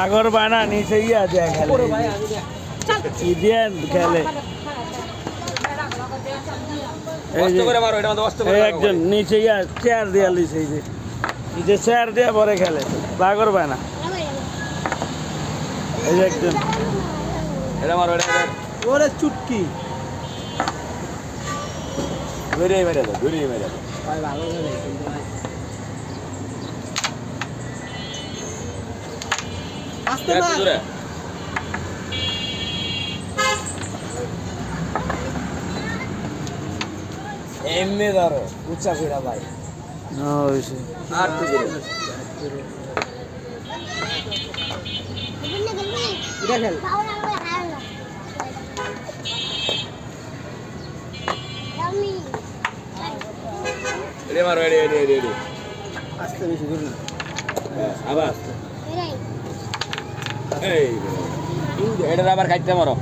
আগর বানা নিচে গিয়া যায় খেলে ইডিয়ান খেলে একজন নিচে গিয়া চেয়ার দিয়া লিছে এই যে চেয়ার দিয়া পরে খেলে আগর বানা এই যে একজন ওরে চুটকি ঘুরিয়ে মেরে দাও ঘুরিয়ে মেরে দাও আস্তে না এমনি ধরো উচ্চা কইরা ভাই হইছে আর তো দেখেন এরে মারো এরে এরে এরে এরে আস্তে বেশি করে না আবার এই এটা আবার খাইতে মারো